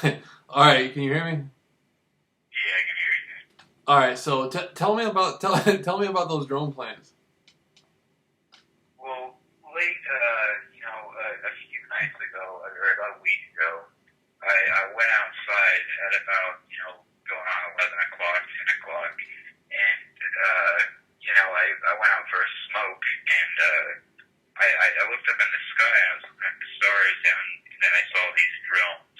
All right, can you hear me? Yeah, I can hear you. All right, so tell me about tell me about those drone planes. Well, late, a few nights ago, or about a week ago, I went outside at about, going on 11 o'clock, 10 o'clock, and, I went out for a smoke, and I looked up in the sky, and I was looking at the stars, and then I saw these drones,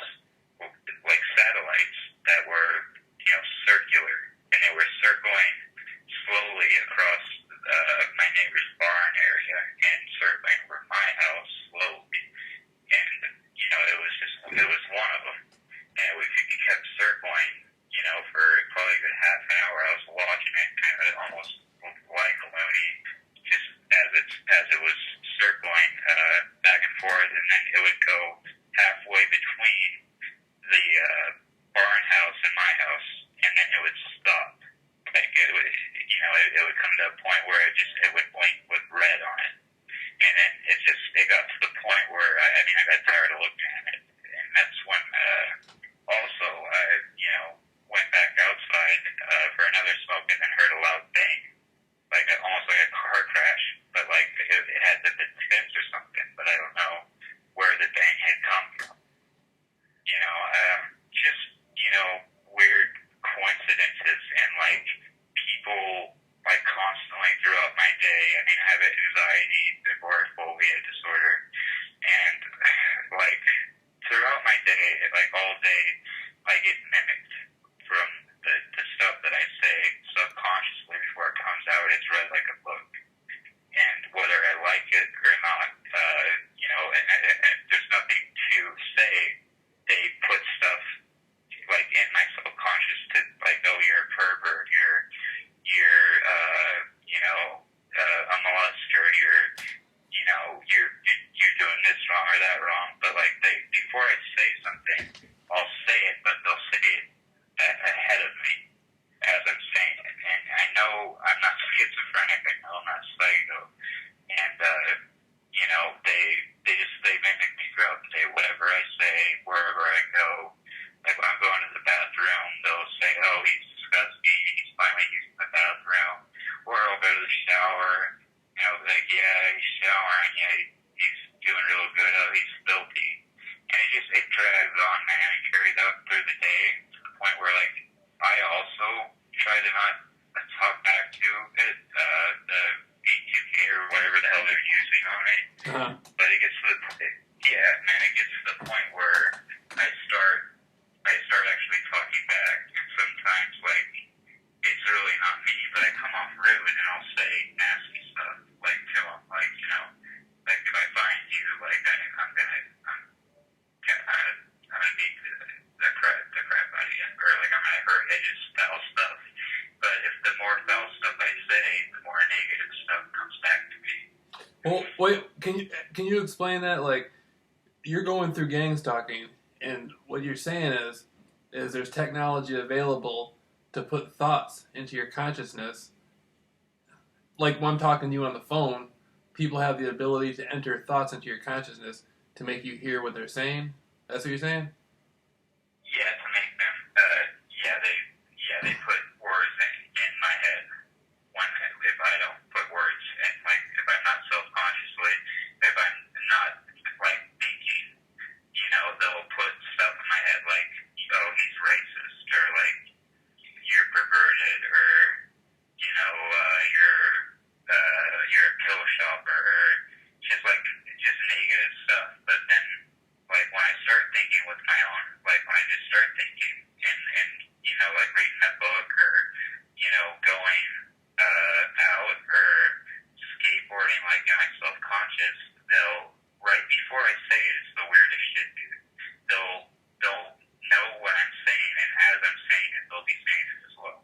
like satellites, that were, circular, and they were circling slowly across my neighbor's barn area and circling over my house slowly. And, it was one of them. And it kept circling, for probably a good half an hour. I was watching it kind of almost like a loony, just as it was circling back and forth, and then it would go halfway between the barn house and my house, and then it would stop. Like it would come to a point where it would blink with red on it, and then it got to the point where I got tired of looking at it, and that's when also I went back outside for another smoke, and then heard a loud bang, like almost like a car crash, but like it had to been tips or something, but I don't know where the bang had come from. Just weird coincidences, and like people like constantly throughout my day. I mean, I have anxiety, agoraphobia disorder, and like throughout my day, like all day, I get mimicked from the stuff that I say subconsciously before it comes out. It's read like a book, and whether I like it or not, and there's nothing to say. They put stuff like in my subconscious to like, oh, you're a pervert, a molester, you're doing this wrong or that wrong. But like before I say something, I'll say it, but they'll say it ahead of me as I'm saying it. And I know I'm not schizophrenic. I know I'm not psycho. And they mimic me throughout the day. Whatever I say, wherever I go. Like when I'm going to the bathroom, they'll say, "Oh, he's disgusting. He's finally using the bathroom." Or I'll go to the shower. Like, yeah, he's showering. Yeah, he's doing real good. Oh, he's filthy. And it drags on, man. It carries out through the day to the point where, like, I also try to not talk back to it, the B2K or whatever the hell they're using on it. Uh-huh. But it gets to the point, yeah, man, it gets to the point where I start actually talking back, and sometimes, like, it's really not me, but I come off rude, and I'll say nasty stuff, like, to them, like, like, if I find you, like, I'm gonna beat the crap out of you, or, like, I'm gonna hurt you, just foul stuff. But if the more foul stuff I say, the more negative stuff comes back to me. Well, wait, can you explain that? Like, you're going through gang stalking, and what you're saying is there's technology available to put thoughts into your consciousness. Like when I'm talking to you on the phone, people have the ability to enter thoughts into your consciousness to make you hear what they're saying. That's what you're saying? Yeah, to make them, they put words in my head if I don't put words, and like if I'm not self-consciously, if I'm not like thinking, they'll put stuff in my head like, oh, he's racist, or like, you're perverted, or, you're a pill shopper, or just negative stuff. But then, like, when I start thinking with my own, like, when I just start thinking and like reading a book, or, going out, or skateboarding, like, in my self-conscious, right before I say it, it's the weirdest shit, dude. They'll know what I'm saying, and as I'm saying it, they'll be saying it as well.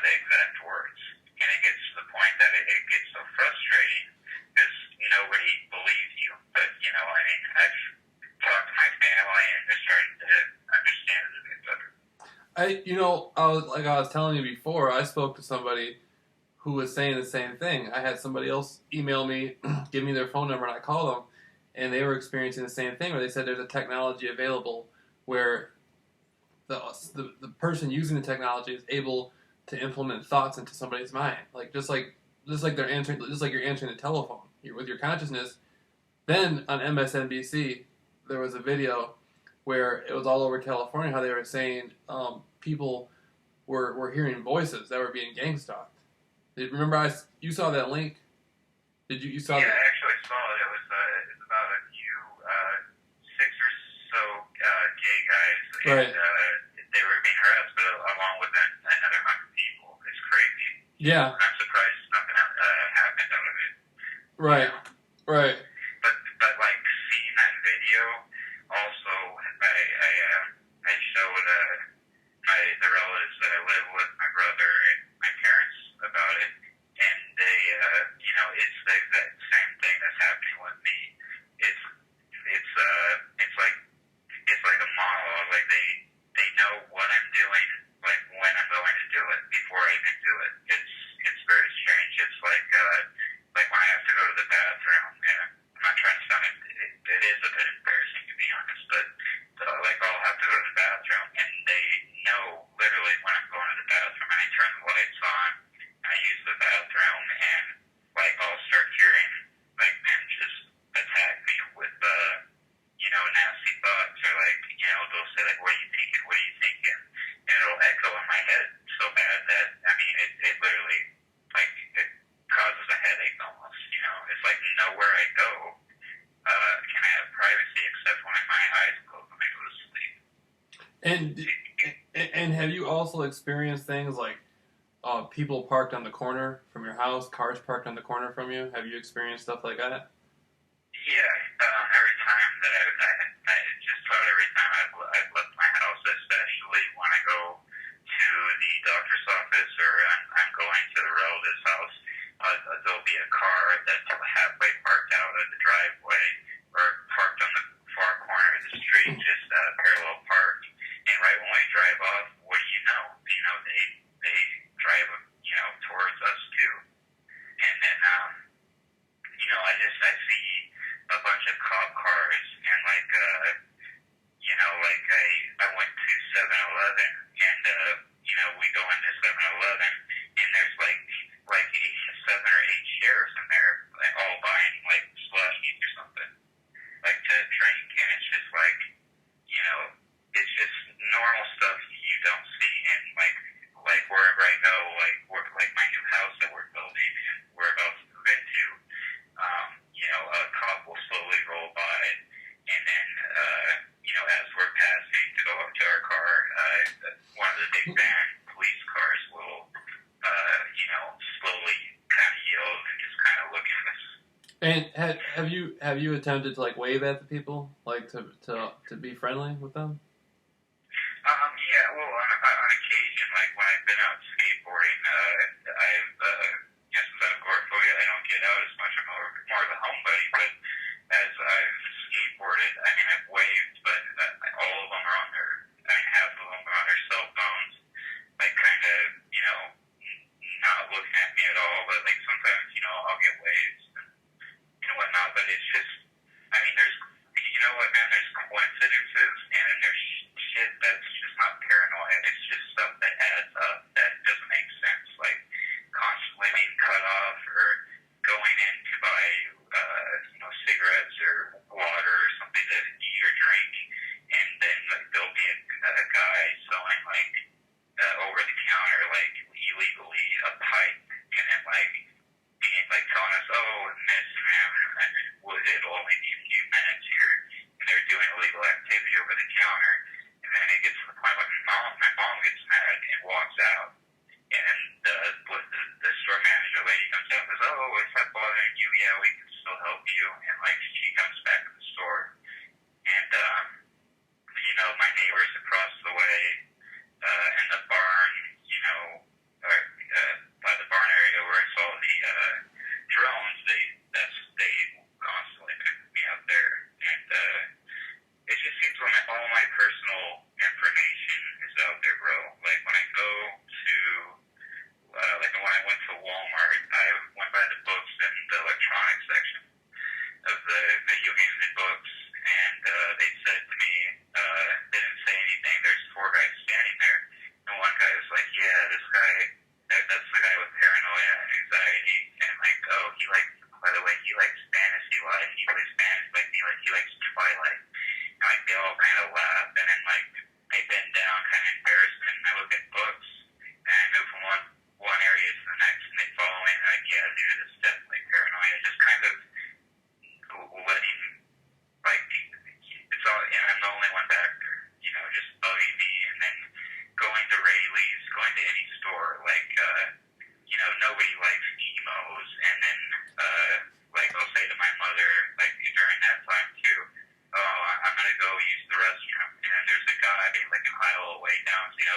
The exact words. And it gets to the point that it gets so frustrating because nobody believes you. But, I've talked to my family, and they're starting to understand it a bit better. I was telling you before, I spoke to somebody who was saying the same thing. I had somebody else email me, give me their phone number, and I called them, and they were experiencing the same thing, where they said there's a technology available where the person using the technology is able to implement thoughts into somebody's mind, like just like they're answering, just like you're answering the telephone with your consciousness. Then on MSNBC, there was a video where it was all over California how they were saying people were hearing voices that were being gang stalked. Remember, you saw that link? Did you saw? Yeah, that? I actually saw it. It's about a few six or so gay guys, Right. and they were being harassed, but along with another 100 people. It's crazy. Yeah. I'm surprised nothing happened out of it. Right. You know? Right. But like seeing that video, also I showed the relatives that I live with, my brother and my parents, about it, and they it's the exact same thing that's happening with me. It's like a monologue. Like they know what I'm doing, like when I'm going to do it before I even do it. It's very strange. It's like when I have to go to the bathroom, and I'm not trying to sound it is a bit embarrassing to be honest, but like I'll have to go to the bathroom, and they know literally when I'm going to the bathroom, and I turn the lights on, and I use the bathroom, and like I'll start hearing like men just attack me with nasty thoughts, or like they'll say like, what are you thinking, and it'll echo in my head so bad that I mean it literally like it causes a headache almost. It's like nowhere I go can I have privacy except when my eyes close when I go to sleep. And have you also experienced things like people parked on the corner from your house, cars parked on the corner from you? Have you experienced stuff like that? Yeah, every time that I just about every time I've left my house, especially when I go to the doctor's office or I'm going to the relative's house, there'll be a car that's halfway parked out of the driveway or parked on the far corner of the street, just parallel parked. And right when we drive off, what do you know? They drive towards us too. And then I see a bunch of cop cars, and I went to 7-Eleven, and we go into 7-Eleven, and there's like 7 or 8 sheriffs in there, like, all buying like slushies or something, like to drink, and it's just like it's just normal stuff you don't see in like wherever I go, like my new house that we're building and we're about to move into. A cop will slowly roll by, and then, as we're passing to go up to our car, one of the big van police cars will, slowly kind of yield and just kind of look at us. And have you attempted to like wave at the people, like to be friendly with them? Yeah, well, on occasion, like when I've been out skateboarding, since I'm agoraphobia, I don't get out as much. I'm more of a homebody, but as I've skateboarded, I mean, I've waved, but all of them are on half of them are on their cell phones, like kind of, not looking at me at all, but like sometimes, I'll get waves and whatnot, but it's just, I mean, there's coincidences, and then there's shit that's just not paranoia. It's just stuff that adds up that doesn't make sense. Like constantly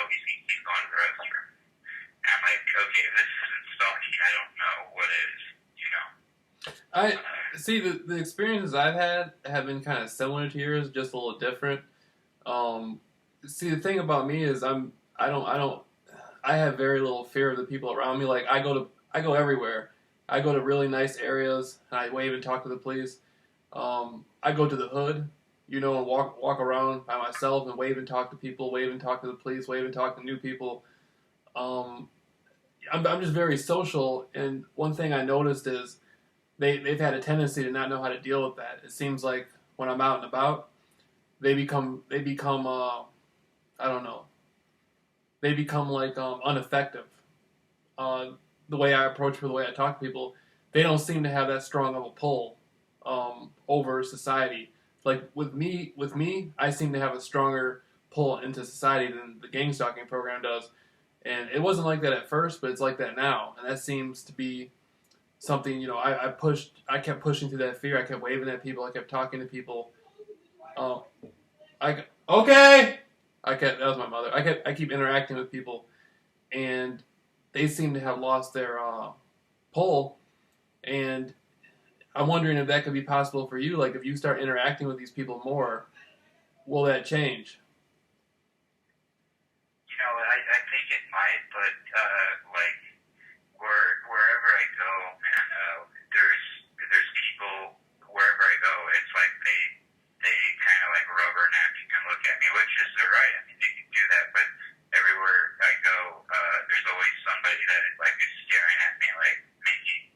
he's going to the restroom. And I'm like, okay, this isn't stalking. I don't know what is, you know. I see the experiences I've had have been kind of similar to yours, just a little different. See, the thing about me is I have very little fear of the people around me. Like I go everywhere. I go to really nice areas and I wave and talk to the police. I go to the hood, and walk around by myself and wave and talk to people, wave and talk to the police, wave and talk to new people. I'm just very social, and one thing I noticed is they've had a tendency to not know how to deal with that. It seems like when I'm out and about, they become I don't know. They become like ineffective. The way I approach people, the way I talk to people, they don't seem to have that strong of a pull over society. Like with me, I seem to have a stronger pull into society than the gang stalking program does. And it wasn't like that at first, but it's like that now. And that seems to be something, I kept pushing through that fear. I kept waving at people. I kept talking to people. Okay! That was my mother. I keep interacting with people, and they seem to have lost their pull. And I'm wondering if that could be possible for you. Like, if you start interacting with these people more, will that change? I think it might, but like wherever I go, man, there's people wherever I go. It's like they kind of like rubberneck and look at me, which is their right. I mean, they can do that, but everywhere I go, there's always somebody that like is staring at me, like making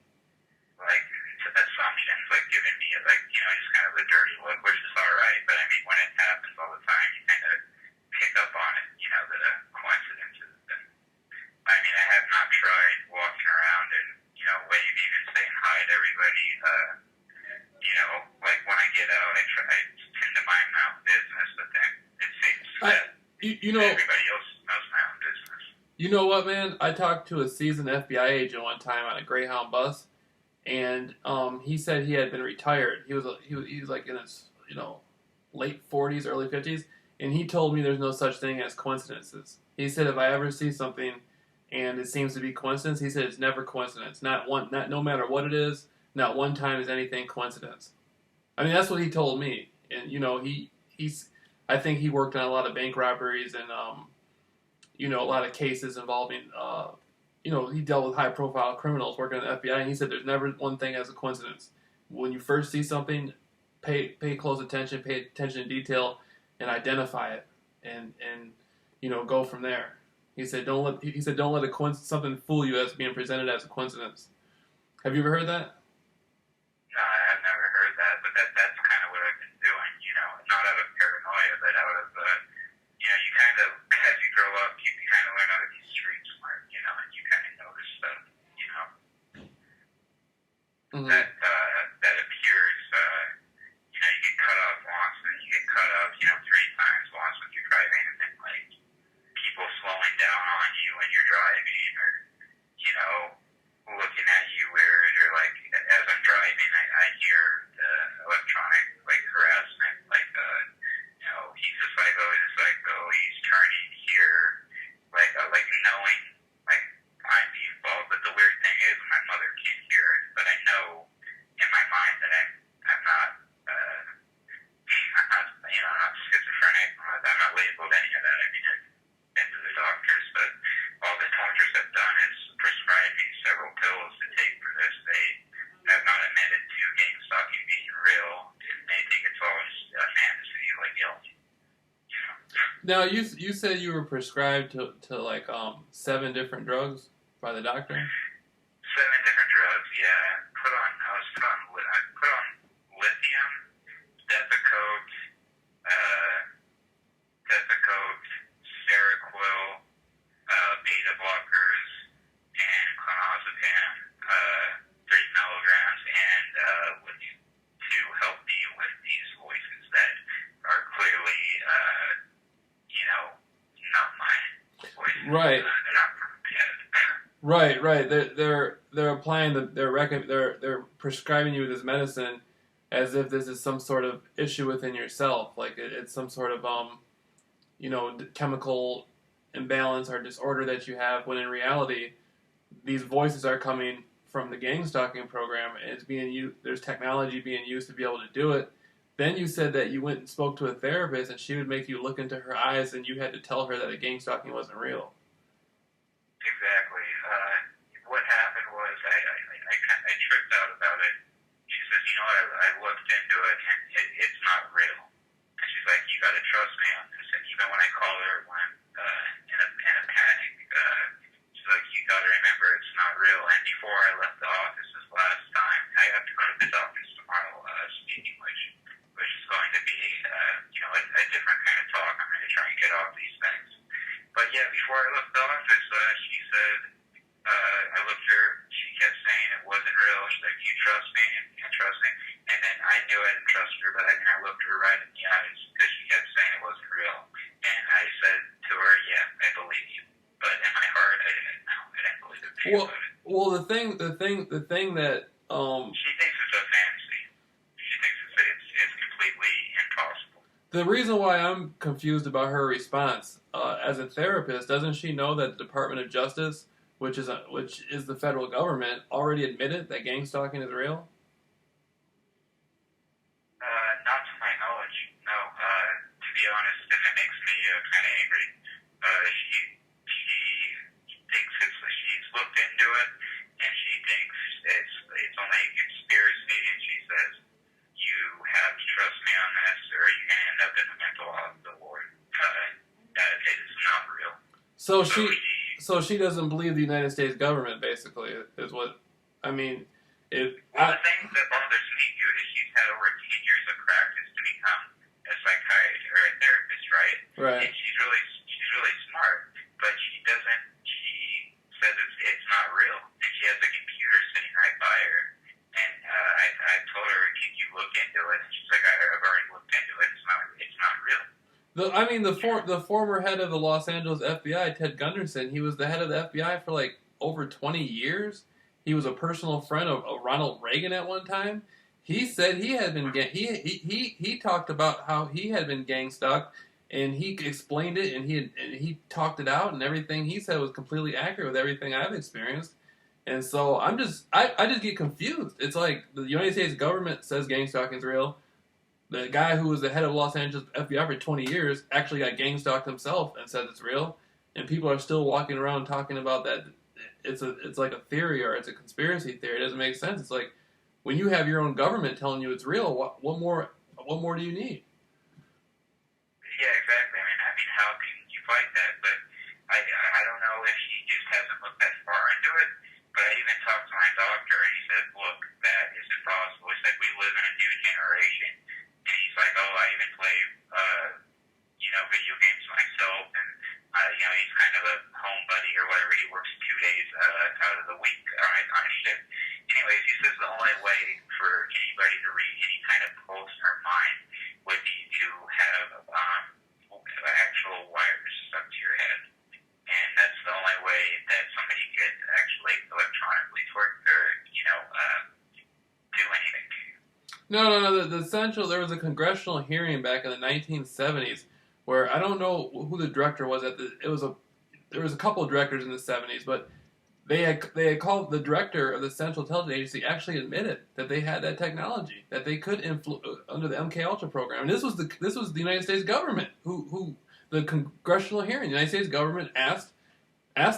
like assumptions, like giving me like just kind of a dirty look, which is all right. But I mean, when it happens all the time, you kind of pick up on it, the coincidences. And I mean, I have not tried walking around and waving and saying hi to everybody. Like when I get out, I tend to mind my own business, but then it seems that everybody else knows my own business. You know what, man? I talked to a seasoned FBI agent one time on a Greyhound bus, and he said he had been retired. He was like in his late 40s, early 50s, and he told me there's no such thing as coincidences. He said if I ever see something and it seems to be coincidence, he said it's never coincidence. No matter what it is, not one time is anything coincidence. I mean, that's what he told me, and I think he worked on a lot of bank robberies and a lot of cases involving he dealt with high profile criminals working at the FBI, and he said there's never one thing as a coincidence. When you first see something, pay close attention, pay attention to detail, and identify it, and go from there. He said don't let something fool you as being presented as a coincidence. Have you ever heard that? No, I've never heard that, but that's kind of what I've been doing. Not out of paranoia, but out of you kind of as you grow up, you kind of learn how to be street smart, and you kind of notice stuff, Mm-hmm. that appears. You get cut off once, and you get cut off, 3 times once when you're driving, and then like people slowing down on you when you're driving, or looking at you weird, or like as I'm driving, I hear the electronic like harassment, like he's a psycho, he's turning here, like knowing like I'm being involved. But the weird thing is my mother can't hear it, but I know in my mind that I'm not schizophrenic. I'm not labeled any of that. I mean, I've been to the doctors, but all the doctors have done is prescribe me several pills to take for this. They have not admitted to gang stalking being real, and they think it's all a fantasy, like illness. Now, you said you were prescribed to like 7 different drugs by the doctor? 7 different drugs, yeah. I was put on lithium, Depakote, Seroquel, beta blockers, and clonazepam, 30 milligrams, and to help me with these voices that are clearly, not my voices. Right. They're not from my head. Right. They're applying they're prescribing you this medicine as if this is some sort of issue within yourself, like it's some sort of chemical imbalance or disorder that you have, when in reality, these voices are coming from the gang stalking program, and it's being used. There's technology being used to be able to do it. Then you said that you went and spoke to a therapist, and she would make you look into her eyes, and you had to tell her that the gang stalking wasn't real. Exactly. What happened was I tripped out about it. She says, I looked into it, and it's not real. And she's like, you got to trust me on this. And even when I called her when in a panic, she's like, you got to remember it's not real. And before I left the office this last time, I have to go to this office tomorrow, speaking, which is going to be a different kind of talk. I'm going to try and get off these things. But yeah, before I left the office, she said, I looked at her, she kept saying it wasn't real. She's like, you trust me? And trust me? And then I knew I didn't trust her, but I looked her right in the eyes because she kept saying it wasn't real. And I said to her, yeah, I believe you. But in my heart, I didn't know. I didn't believe it. Well, the thing that she thinks it's a fantasy. She thinks it's completely impossible. The reason why I'm confused about her response, as a therapist, doesn't she know that the Department of Justice, which is the federal government, already admitted that gang stalking is real? Not to my knowledge, no. To be honest, and it makes me kind of angry. She thinks she's looked into it, and she thinks it's only a conspiracy, and she says, you have to trust me on this, or you're going to end up in the mental hospital ward. That it is not real. So she doesn't believe the United States government, basically, is what, I mean, the thing that bothers me, dude, is she's had over 10 years of practice to become a psychiatrist or a therapist, right? Right. And she's really smart, but she says it's not real. And she has a computer sitting right by her. And I told her, can you look into it? And she's like, I've already looked into it. It's not real. The former head of the Los Angeles FBI, Ted Gunderson, he was the head of the FBI for like over 20 years. He was a personal friend of Ronald Reagan at one time. He said he had been he talked about how he had been gang stalked, and he explained it, and he talked it out, and everything he said was completely accurate with everything I've experienced. And so I just get confused. It's like the United States government says gang stalking is real. The guy who was the head of Los Angeles FBI for 20 years actually got gang stalked himself and said it's real. And people are still walking around talking about that. It's like a theory or it's a conspiracy theory. It doesn't make sense. It's like when you have your own government telling you it's real, what more do you need? Yeah, exactly. I mean, how can you fight that? But I don't know if he just hasn't looked that far into it. But I even talked to my doctor, and he said, look, that is impossible. He said, we live in a new generation. And he's like, oh, I even play, video games myself. And, he's kind of a home buddy or whatever. He works 2 days out of the week on a shift. Anyways, he says the only way for anybody to read any kind of pulse in our mind would be to have actual wires stuck to your head. And that's the only way that somebody could actually electronically do anything to you. No. There was a congressional hearing back in the 1970s where I don't know who the director was there was a couple of directors in the 70s, but they had called the director of the Central Intelligence Agency actually admitted that they had that technology, that they could under the MK Ultra program. And this was the United States government who the congressional hearing. The United States government asked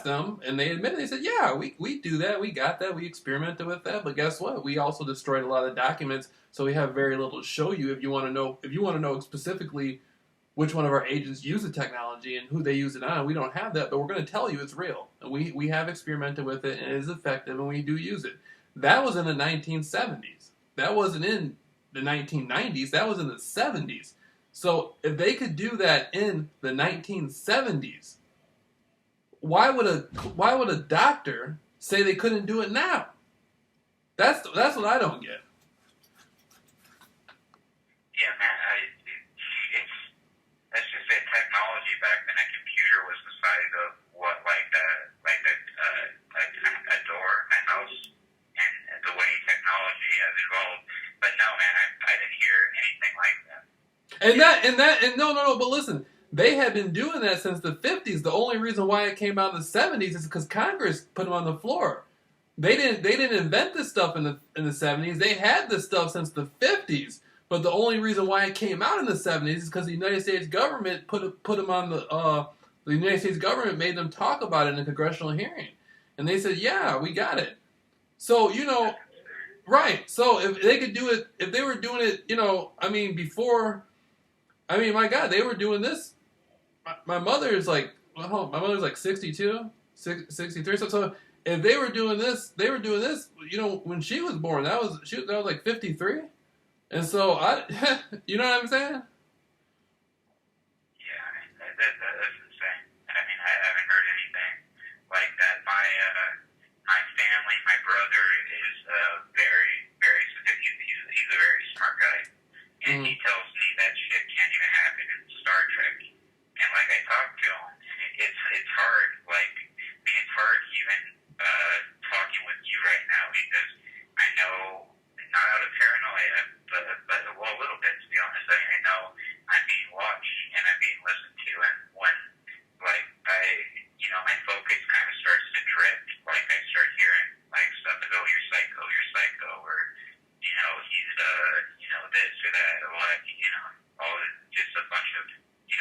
them, and they admitted. They said, "Yeah, we do that. We got that. We experimented with that. But guess what? We also destroyed a lot of the documents, so we have very little to show you. If you want to know specifically which one of our agents used the technology and who they used it on, we don't have that. But we're going to tell you it's real, and we have experimented with it, and it is effective, and we do use it." That was in the 1970s. That wasn't in the 1990s. That was in the 70s. So if they could do that in the 1970s, why would a doctor say they couldn't do it now? That's what I don't get. Yeah, man. That's just it. Technology back then, a computer was the size of a door in a house, and the way technology has evolved. But no, man, I didn't hear anything like that. And no. But listen, they had been doing that since the 50s. The only reason why it came out in the 70s is because Congress put them on the floor. They didn't invent this stuff in the 70s. They had this stuff since the 50s. But the only reason why it came out in the 70s is because the United States government put them on the United States government made them talk about it in a congressional hearing. And they said, "Yeah, we got it." So, right. So if they could do it, if they were doing it, my God, they were doing this. My mother is like, well, my mother's like 62, 63. So if they were doing this, when she was born. That was like 53. And so you know what I'm saying? Yeah, that's insane. I mean, I haven't heard anything like that. My family, my brother is very, very. He's a very smart guy, and he tells me that shit can't even happen in Star Trek. And like I talked to him, and it's hard. Like, I mean, it's hard even talking with you right now because I know, not out of paranoia, but well, a little bit to be honest. I know I'm being watched and I'm being listened to, and when like my focus kind of starts to drift, like I start hearing like stuff like, "Oh, you're psycho," or he's this or that, or what, all just a bunch of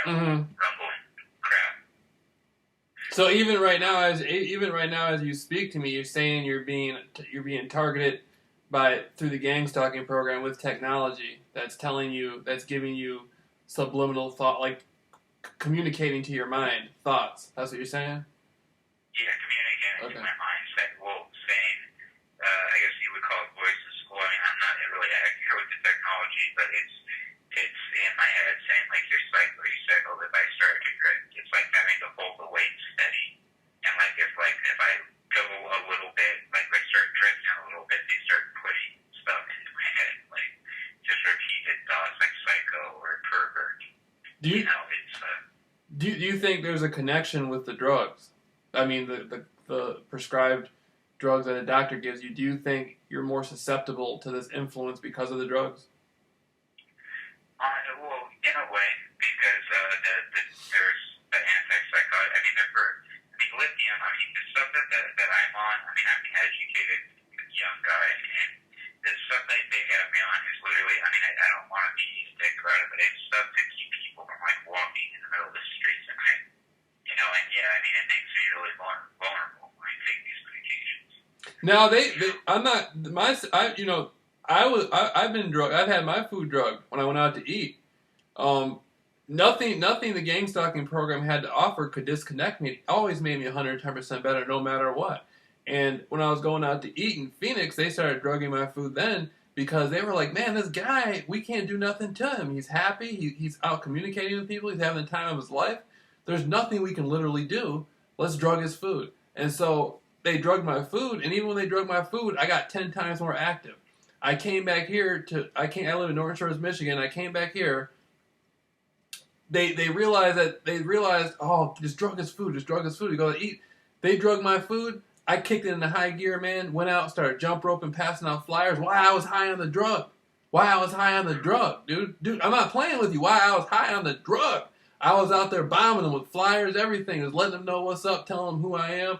rumbling crap. So even right now, as you speak to me, you're saying you're being targeted through the gang stalking program with technology that's giving you subliminal thought, like communicating to your mind thoughts. That's what you're saying? Yeah, communicating to my mindset. Well, saying, I guess you would call it voice in school. I mean, I'm not really accurate with the technology, but it's in my head saying, like, you're psycho. If I start to drift, it's like having to hold the weight steady. And if I go a little bit, like I start drifting a little bit, they start putting stuff into my head, like just repeated thoughts like psycho or pervert. Do you think there's a connection with the drugs? I mean, the prescribed drugs that a doctor gives you. Do you think you're more susceptible to this influence because of the drugs? Well, in a way, because there's the antipsychotic. I mean, lithium. I mean, the stuff that I'm on. I mean, I'm an educated young guy, and the stuff that they have me on is literally. I mean, I don't want to be thick about it, but it's stuff to keep people from walking in the middle of the streets at night. And yeah, I mean, it makes me really vulnerable when I take these medications. Now I'm not I've been drugged. I've had my food drugged when I went out to eat. Nothing the gang stalking program had to offer could disconnect me. It always made me 110% better no matter what. And when I was going out to eat in Phoenix, they started drugging my food then because they were like, "Man, this guy, we can't do nothing to him. He's happy. He's out communicating with people. He's having the time of his life. There's nothing we can literally do. Let's drug his food." And so they drugged my food, and even when they drugged my food, I got 10 times more active. I came back here I live in North Shores, Michigan. I came back here. They realized, oh, just drug his food. You go to eat. They drugged my food. I kicked it into high gear, man. Went out, started jump roping, passing out flyers. Why I was high on the drug. Dude, I'm not playing with you. Why I was high on the drug. I was out there bombing them with flyers, everything. Just letting them know what's up, telling them who I am.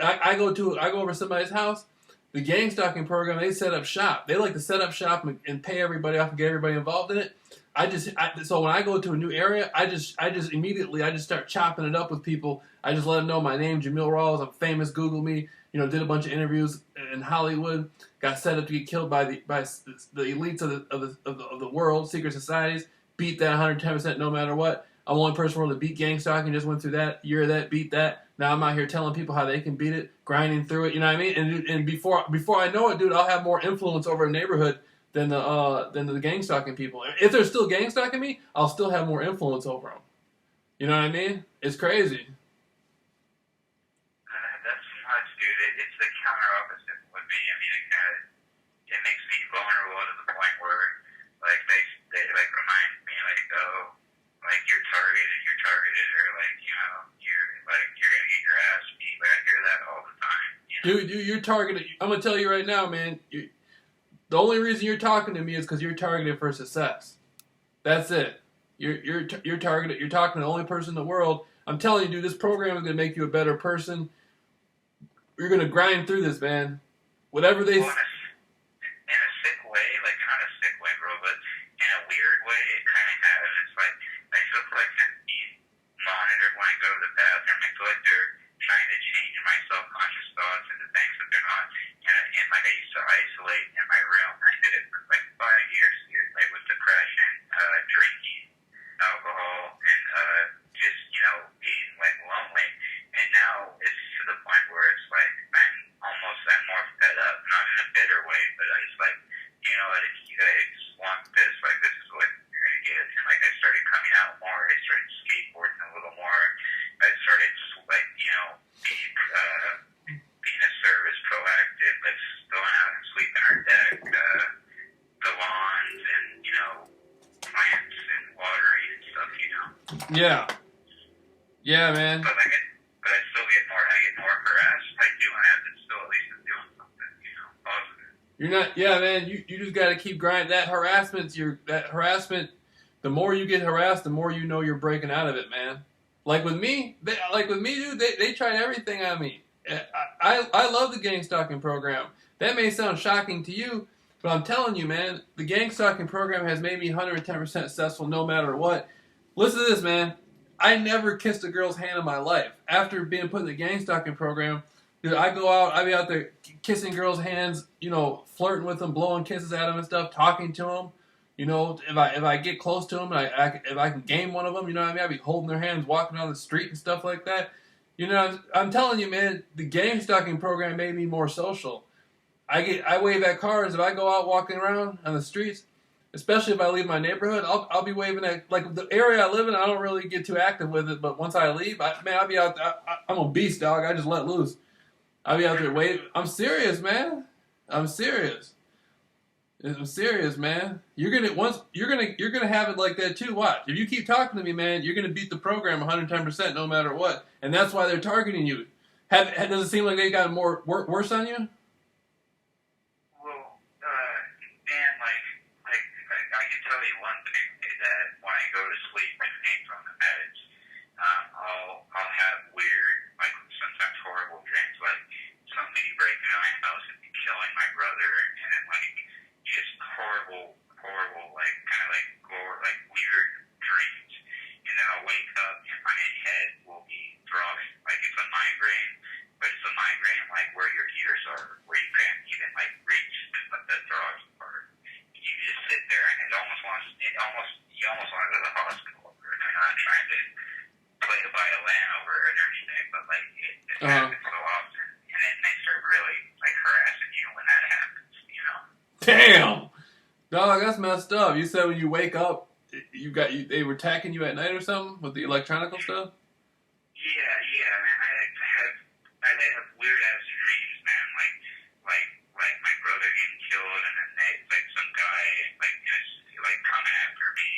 I go over to somebody's house. The gang stalking program, they set up shop. They like to set up shop and pay everybody off and get everybody involved in it. So when I go to a new area, I just immediately start chopping it up with people. I just let them know my name, Jameel Rawls. I'm famous. Google me. Did a bunch of interviews in Hollywood. Got set up to get killed by the elites of the world, secret societies. Beat that 110% no matter what. I'm one person who beat gang stalking. Just went through that year of that. Beat that. Now I'm out here telling people how they can beat it, grinding through it. You know what I mean? And before I know it, dude, I'll have more influence over a neighborhood than the gang stalking people. If they're still gang stalking me, I'll still have more influence over them. You know what I mean? It's crazy. That's nuts, dude. It's the counter opposite with me. I mean, it makes me vulnerable to the point where, like, they like remind me, like, oh, like you're targeted, or like, you're gonna get your ass beat. Like I hear that all the time. Dude, you're targeted. I'm gonna tell you right now, man. The only reason you're talking to me is because you're targeted for success. That's it. You're targeted. You're talking to the only person in the world. I'm telling you, dude, this program is gonna make you a better person. You're gonna grind through this, man. Whatever they. Well, in a sick way, like not a sick way, bro, but in a weird way, it kind of has. It's like I feel like I'm being monitored when I go to the bathroom. I feel like they're trying to change my self-conscious thoughts into things that they're not. And like I used to isolate in my room. I did it for like 5 years, dude, like with depression, drinking, alcohol, and just being like lonely. And now it's to the point where it's like I'm more fed up, not in a bitter way, but I just like, if you guys want this, like this is what you're gonna get. And like I started coming out more, I started skateboarding a little more, I started like, being a service proactive, like going out and sleeping our deck, the lawns and, plants and watering and stuff. Yeah. Yeah, man. But I still get more harassed. I do, and I have to still at least doing something, positive. You're not, yeah, man. You just got to keep grinding. That harassment. The more you get harassed, the more you're breaking out of it, man. Like with me, dude. They tried everything on me. I love the gang stalking program. That may sound shocking to you, but I'm telling you, man, the gang stalking program has made me 110% successful no matter what. Listen to this, man. I never kissed a girl's hand in my life. After being put in the gang stalking program, dude, I be out there kissing girls' hands, flirting with them, blowing kisses at them and stuff, talking to them. If I get close to them, if I can game one of them, I'd be holding their hands, walking down the street and stuff like that. I'm telling you, man, the gang stalking program made me more social. I wave at cars. If I go out walking around on the streets, especially if I leave my neighborhood, I'll be waving at, like, the area I live in. I don't really get too active with it, but once I leave, I'll be out there. I'm a beast, dog. I just let loose. I'll be out there waving. I'm serious, man. I'm serious, man. You're gonna have it like that too. Watch. If you keep talking to me, man, you're gonna beat the program 110% no matter what. And that's why they're targeting you. Does it seem like they got more worse on you? Well, man, like I can tell you one thing is that when I go to sleep and hang from the meds, I'll have weird, like sometimes horrible dreams, like somebody breaking into my house and killing my brother, and then like just horrible, like kind of like gore, like weird dreams. And then I'll wake up and my head will be throbbing, like it's a migraine, but it's a migraine like where your ears are, where you can't even like reach the throbbing part. You just sit there and you almost want to go to the hospital. And I'm not trying to play the violin over it or anything, but like it happens so often, and then they start really like harassing you when that happens. Damn, dog, that's messed up. You said when you wake up, they were attacking you at night or something with the electronical stuff. Yeah, man. I have weird ass dreams, man. Like my brother getting killed, and then like some guy like coming after me,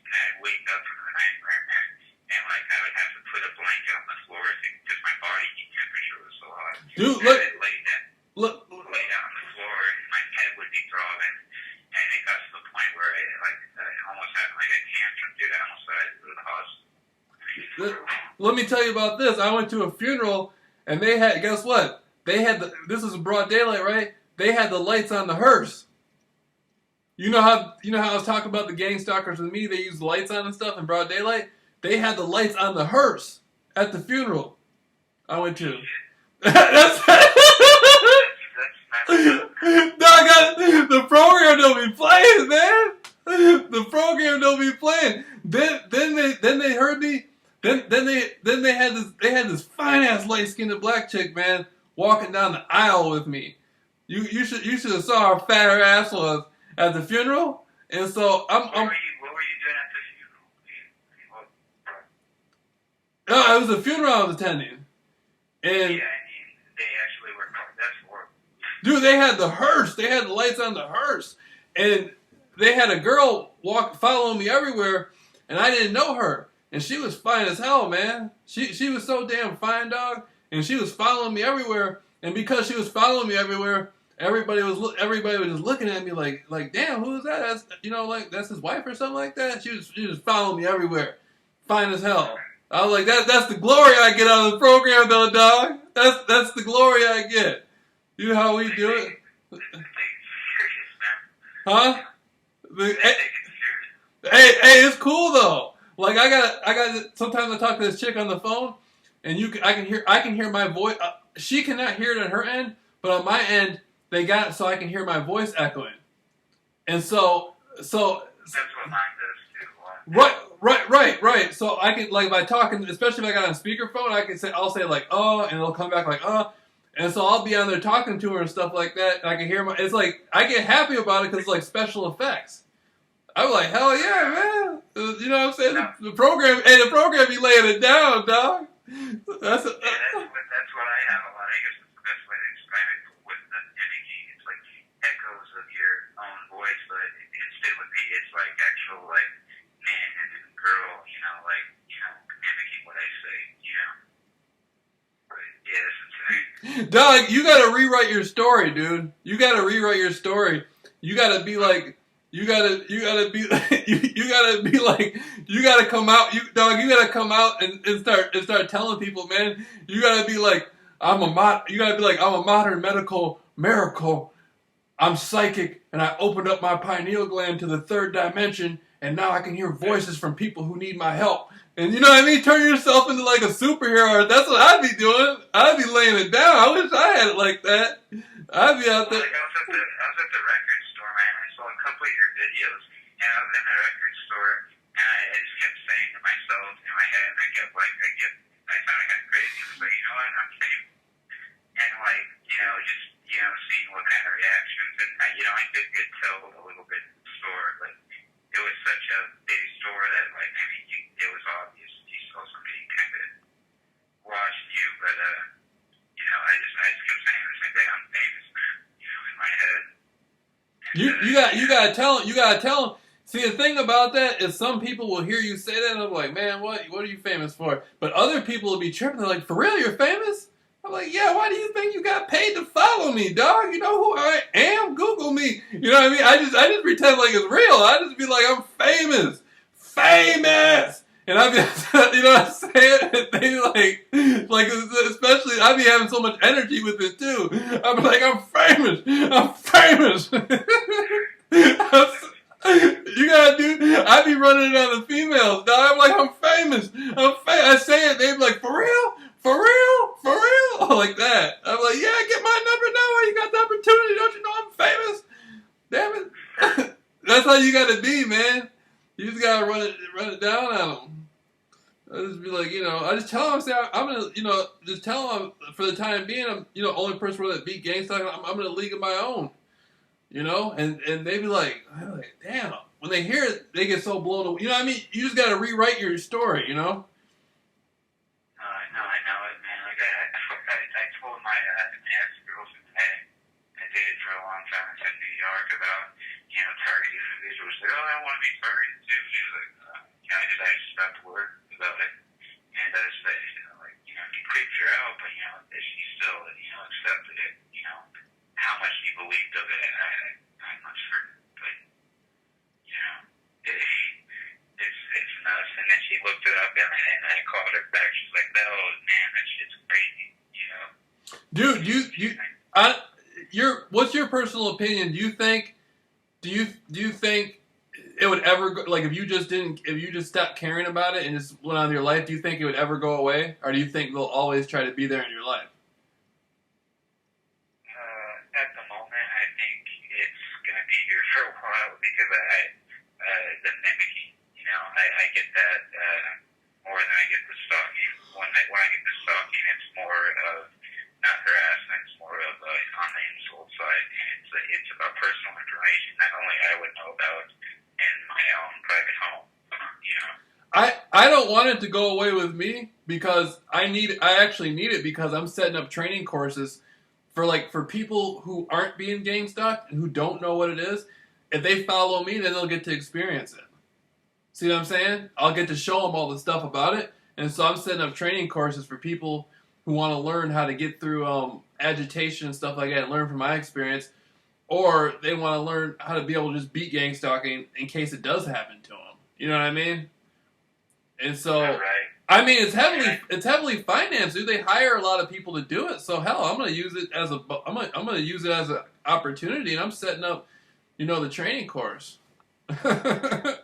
and I'd wake up from the nightmare, man, and like I would have to put a blanket on the floor because my body heat temperature was so hot. Dude, look. Lay down on the floor, and my head would be throbbing, and it got to the point where I almost had like a tantrum, dude. I almost had to go to the hospital. Let me tell you about this. I went to a funeral, and they had, guess what? This was broad daylight, right? They had the lights on the hearse. You know how I was talking about the gang stalkers with me? They use the lights on and stuff in broad daylight. They had the lights on the hearse at the funeral I went to. The program don't be playing, man. The program don't be playing. Then they heard me. Then they had this fine ass light skinned black chick, man, walking down the aisle with me. You should have saw how fat her ass was at the funeral. And so what were you doing at the funeral? No, it was a funeral I was attending. And yeah, I mean, they actually were. That's horrible. Dude, they had the hearse. They had the lights on the hearse, and they had a girl following me everywhere, and I didn't know her. And she was fine as hell, man. She was so damn fine, dog. And she was following me everywhere. And because she was following me everywhere, everybody was just looking at me like, damn, who is that? That's, like that's his wife or something like that. She was following me everywhere, fine as hell. I was like, that's the glory I get out of the program, though, dog. That's the glory I get. You know how we do it, huh? Hey, it's cool though. Like I got. Sometimes I talk to this chick on the phone, and I can hear my voice. She cannot hear it on her end, but on my end, they got it so I can hear my voice echoing. And so that's what mine does too. Right. So I can, like, by talking, especially if I got on speakerphone, I'll say like, oh, and it'll come back like, oh. And so I'll be on there talking to her and stuff like that, and I can hear it's like, I get happy about it because it's like special effects. I'm like, hell yeah, man. You know what I'm saying? The program be laying it down, dog. That's what I have a lot. I guess that's the best way to describe it with the mimicking. It's like echoes of your own voice, but instead with me, it's like actual, like, man and girl, mimicking what I say, But yeah, that's insane. Dog, you gotta rewrite your story, dude. You gotta rewrite your story. You gotta be like, you gotta come out, you gotta come out and start telling people, man, you gotta be like, I'm a modern medical miracle. I'm psychic, and I opened up my pineal gland to the third dimension, and now I can hear voices from people who need my help. And you know what I mean? Turn yourself into like a superhero. That's what I'd be doing. I'd be laying it down. I wish I had it like that. I'd be out there. Like I was at the record store, man. I saw a couple of your videos, and I was in the record store, and I just kept saying to myself in my head, and I sounded kind of crazy. I was like, you know what? I'm famous. And like, just seeing what kind of reactions, and I could tell a little bit in the store, but it was such a big store that, like, I mean, it was obvious you saw somebody kind of watching you, but I just kept saying the same thing. I'm famous, man. In my head. You gotta tell them. See, the thing about that is some people will hear you say that and they'll be like, man, what are you famous for? But other people will be tripping. They're like, for real, you're famous? I'm like, yeah, why do you think you got paid to follow me, dog? You know who I am? Google me. You know what I mean? I just pretend like it's real. I just be like, I'm famous. Famous! And I'd be, you know what I'm saying? They like, especially, I'd be having so much energy with it too. I'd be like, I'm famous. I'm famous. You gotta I'd be running it on the females, dog. I'm like, I'm famous. I say it, they be like, for real? For real? For real? Like that. I'm like, yeah, get my number now. You got the opportunity. Don't you know I'm famous? Damn it. That's how you gotta be, man. You just gotta run it down on them. I just be like, I just tell them, I'm gonna, just tell them for the time being, I'm, only person that beat gangsta. I'm in a league of my own. And they be like, damn. When they hear it, they get so blown away. You know what I mean? You just gotta rewrite your story, I know it, man. Like I told my ex-girlfriend I dated for a long time in New York about, targeting individuals. She said, oh, I want to be targeted too. She was like, I just stopped to work about it. And I just said, it creeped her out, but, she still, accepted it. How much she believed of it, I'm not sure. But, it's nuts. And then she looked it up, and I called her back. She's like, no, man, that shit's crazy, Dude, what's your personal opinion? Do you think it would ever go, like, if you just stopped caring about it and just went on with your life, do you think it would ever go away? Or do you think they'll always try to be there in your life? At the moment, I think it's going to be here for a while because the mimicking, I get that more than I get the stalking. When I get the stalking, it's more of not harassment, it's more of on the insult side. It's about personal information that only I would know about in my own private home. I don't want it to go away with me because I actually need it because I'm setting up training courses for people who aren't being gang stalked and who don't know what it is. If they follow me, then they'll get to experience it. See what I'm saying? I'll get to show them all the stuff about it. And so I'm setting up training courses for people who want to learn how to get through agitation and stuff like that and learn from my experience, or they want to learn how to be able to just beat gang stalking in case it does happen to them. You know what I mean? And so, Right. I mean, it's heavily financed, dude. They hire a lot of people to do it. So hell, I'm gonna use it as an opportunity, and I'm setting up, the training course. Yeah, that's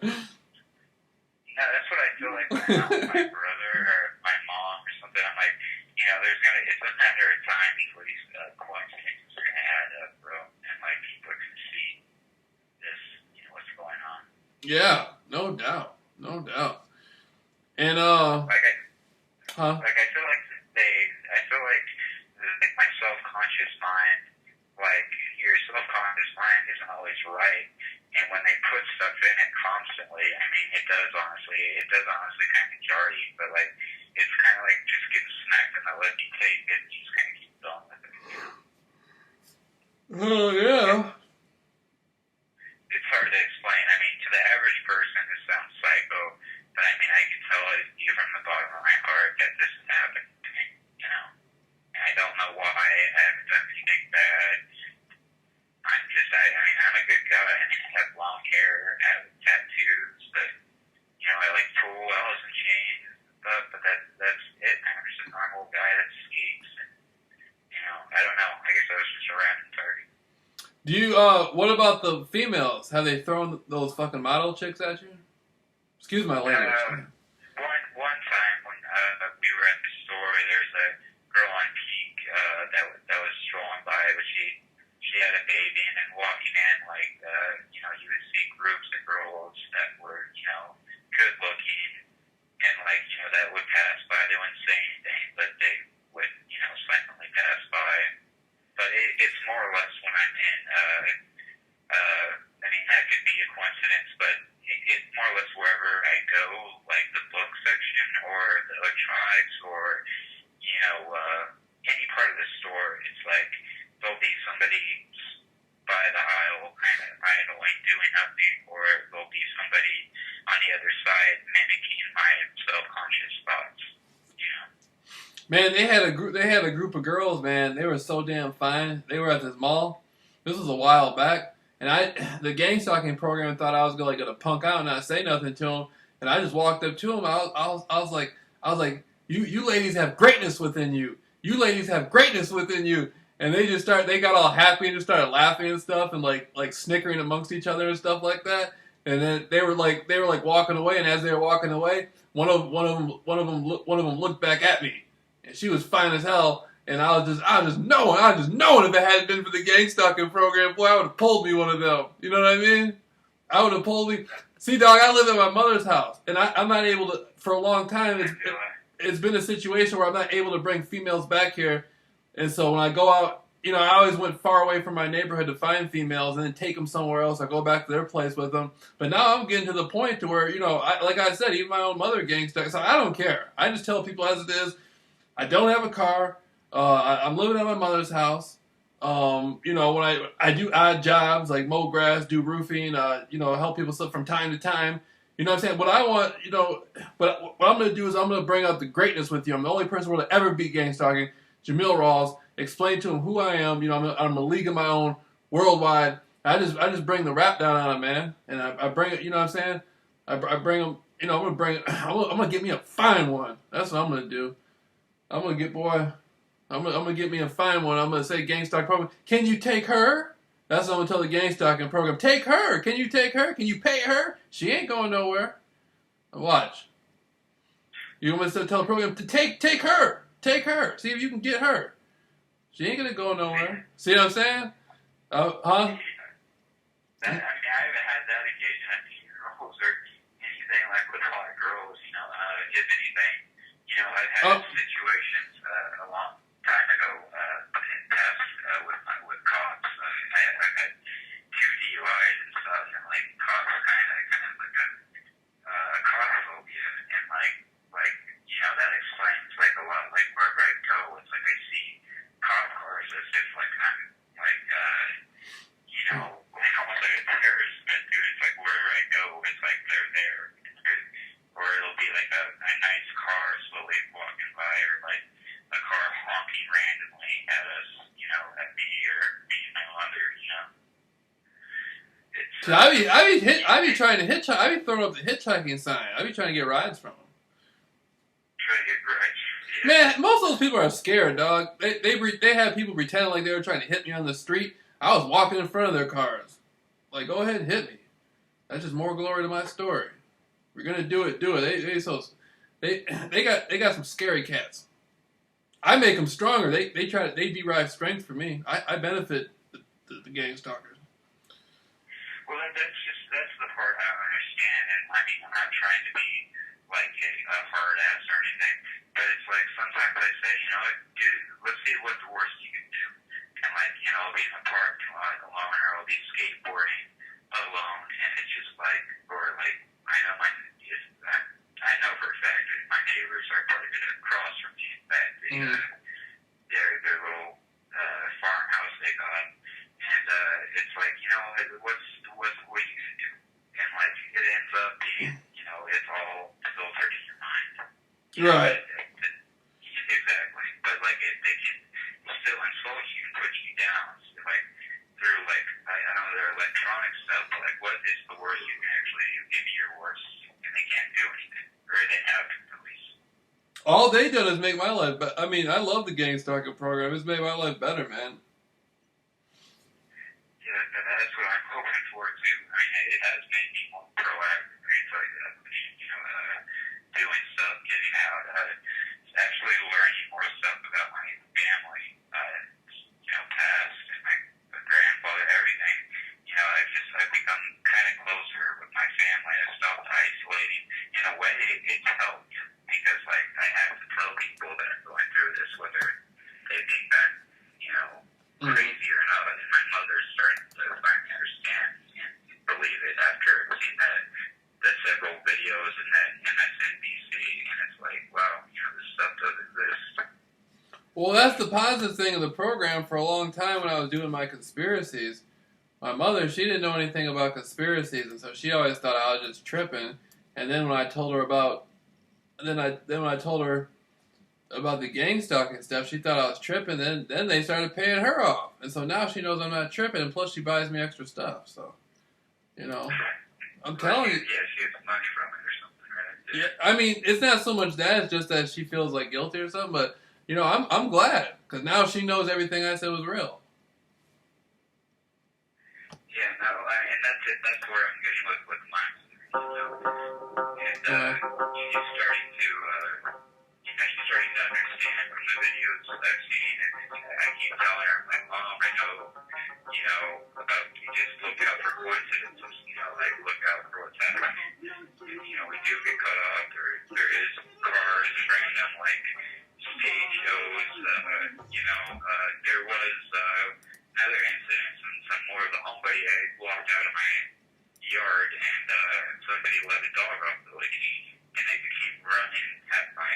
what I feel like when I'm with my brother or my mom or something. I'm like, it's a matter of time before these coincidences are gonna add up, bro, and like people are gonna see this, what's going on. Yeah, no doubt. And Like I feel like my self-conscious mind, like your self-conscious mind isn't always right, and when they put stuff in it constantly, I mean, it does honestly kind of jar you, but like it's kind of like just getting smacked in the lip. You take it, you just kind of keep going with it. oh yeah. It's hard to explain. I mean, to the average person, it sounds psycho, but I mean, I can tell you from the bottom of my heart that this is happening to me, And I don't know why. I haven't done anything bad. I'm a good guy. I mean, I have long hair, I have tattoos, but, I like pool wells and chains and stuff, but that's it, man. I'm just a normal guy that skates, and, I don't know. I guess I was just a random target. Do you, what about the females? Have they thrown those fucking model chicks at you? Excuse my language. One time when we were at the store, there's a girl on peak that was strolling by, but she had a baby, and then walking in, like, you would see groups of girls that were, good looking, and, like, that would pass by. They wouldn't say anything, but they would, silently pass by. But it's more or less when I'm in, that could be a coincidence, but it's more or less wherever I go, like the book section or the electronics or, any part of the store, it's like there'll be somebody by the aisle kind of idling, doing nothing, or there'll be somebody on the other side mimicking my self-conscious thoughts, Man, they had a group of girls, man. They were so damn fine. They were at this mall. This was a while back. And the gang stalking program thought I was gonna punk out and not say nothing to them. And I just walked up to them. I was like, you ladies have greatness within you. You ladies have greatness within you. And they got all happy and just started laughing and stuff and like snickering amongst each other and stuff like that. And then they were like walking away. And as they were walking away, one of them looked back at me. And she was fine as hell. And I was just knowing if it hadn't been for the gang stalking program, boy, I would have pulled me one of them. You know what I mean? I would have pulled me. See, dog, I live at my mother's house, and I'm not able to, for a long time, it's been a situation where I'm not able to bring females back here. And so when I go out, I always went far away from my neighborhood to find females and then take them somewhere else. I go back to their place with them. But now I'm getting to the point to where, like I said, even my own mother gang stalks. So I don't care. I just tell people as it is. I don't have a car. I'm living at my mother's house. When I do odd jobs like mow grass, do roofing, help people stuff from time to time. You know what I'm saying? What I want, but what I'm going to do is I'm going to bring out the greatness with you. I'm the only person who will ever beat gang stalking. Jameel Rawls. Explain to him who I am. I'm a league of my own, worldwide. I just bring the rap down on him, man. And I bring it. You know what I'm saying? I bring him. I'm gonna get me a fine one. That's what I'm gonna do. I'm gonna get me a fine one. I'm gonna say gang stalking program. Can you take her? That's what I'm gonna tell the gang stalking program. Take her. Can you take her? Can you pay her? She ain't going nowhere. Watch. You want me to tell the program to take her. Take her. See if you can get her. She ain't gonna go nowhere. See what I'm saying? Huh? I haven't had that occasion at funerals or anything like with a lot of girls. If anything, I've had situations a long time ago in the past with cops. I've had 2 DUIs and stuff, and like cops kind of like a cop phobia, and that explains like a lot. Like wherever I go, it's like I see cop cars as if like I'm like almost like a terrorist. But dude, it's like wherever I go, it's like they're there. Or it'll be like a nice car slowly walking by, or like a car randomly at us, at me or me and my mother, It's, So I be trying to hitchhike. I be throwing up the hitchhiking sign. I be trying to get rides from them. trying to get rights. Yeah. Man, most of those people are scared, dog. They have people pretending like they were trying to hit me on the street. I was walking in front of their cars. Like, go ahead and hit me. That's just more glory to my story. We're gonna do it. They got some scary cats. I make them stronger. They derive strength from me. I benefit the gang stalkers. Well, that's the part I don't understand, and I mean, I'm not trying to be like a hard ass or anything, but it's like sometimes I say, what, dude, let's see what the worst you can do, and like, I'll be in the parking lot alone, or I'll be skateboarding alone, and it's just like, or like, I know for a fact that my neighbors are probably gonna cross from me back to their little farmhouse they got. And it's like, what are you gonna do? And like, it ends up being, it's all filtered in your mind. Right. Exactly. But like, they can still insult you and put you down, like through like, I don't know, their electronic stuff. But like, what is the worst you can actually do? Give me your worst, and they can't do anything, or they haven't at least. All they done is make my life better. I mean, I love the gang stalking program. It's made my life better, man. Yeah, that's what I'm hoping for too. I mean, it has made me more proactive. It's like, doing stuff, getting out, actually learning more stuff about my family, past and my grandfather, everything. I've become kind of closer with my family. I stopped isolating. In a way, it's helped because like I have to tell people that I'm going through this, whether they think that crazy or not. And my mother's starting to finally understand and believe it after seeing the several videos and that MSNBC, and it's like, wow, this stuff does exist. Well, that's the positive thing of the program. For a long time when I was doing my conspiracies, my mother, she didn't know anything about conspiracies, and so she always thought I was just tripping. And then when I told her about, when I told her about the gang stalking stuff, she thought I was tripping. Then they started paying her off, and so now she knows I'm not tripping. And plus, she buys me extra stuff. So, I'm telling you. Yeah, she gets money from it or something, right? Yeah, I mean, it's not so much that; it's just that she feels like guilty or something. But I'm glad because now she knows everything I said was real. Yeah, no, and that's it. That's where I'm getting with mine. And she's starting to, understand from the videos I've seen, and I keep telling her, I'm like, Mom, I know, about you just look out for coincidences, like look out for what's happening. We do get cut off. There is cars, random like stage shows. There was another incident and some more of the homebody I walked out of my yard and somebody let a dog off the leash and they came running at my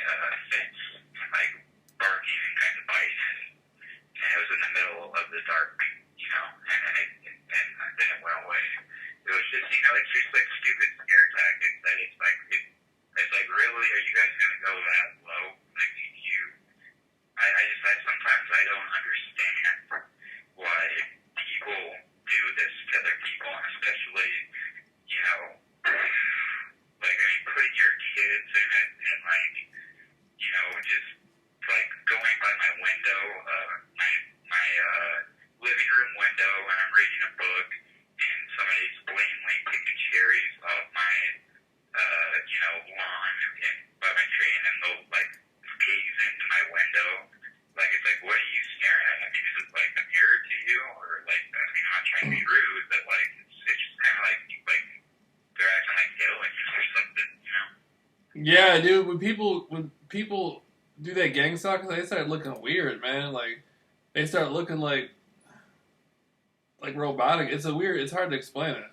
fence and like barking and kind of biting and it was in the middle of the dark, and then it went away. It was just, it's just like stupid scare tactics that it's like really, are you guys gonna go that low? Like I sometimes I don't understand why people do this to other people, and especially, putting your kids in it, and just like going by my window, my living room window, and I'm reading a book, and somebody's blatantly picking cherries off my, lawn and by my tree, and then they'll like gaze into my window. Like, it's like, what are you staring at? I mean, is it like a mirror to you? Or like, I mean, I'm not trying to be rude, but like, it's just kind of like they're acting like aliens or something, Yeah, dude. When people do that gang stalking, they start looking weird, man. Like, they start looking like robotic. It's hard to explain it.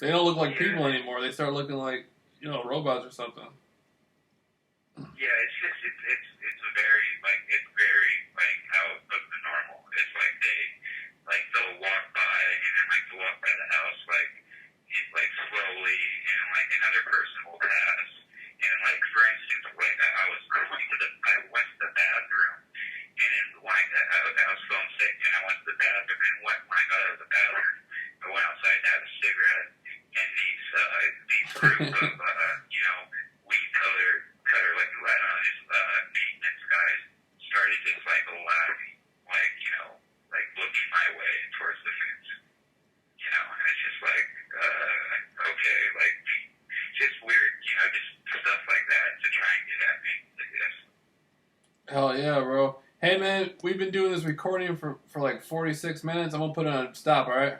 They don't look like people anymore. They start looking like, robots or something. Yeah, it's just, it's very out of the normal. It's like they'll walk by and then they'll walk by the house slowly and another person will pass. And for instance, I went to the bathroom group of, weed cutter, like, I don't know, these, maintenance guys started just, like, laughing, like, like, looking my way towards the fence, and it's just like, okay, like, just weird, just stuff like that to try and get at me, I guess. Hell yeah, bro. Hey, man, we've been doing this recording for like 46 minutes. I'm going to put it on stop, all right?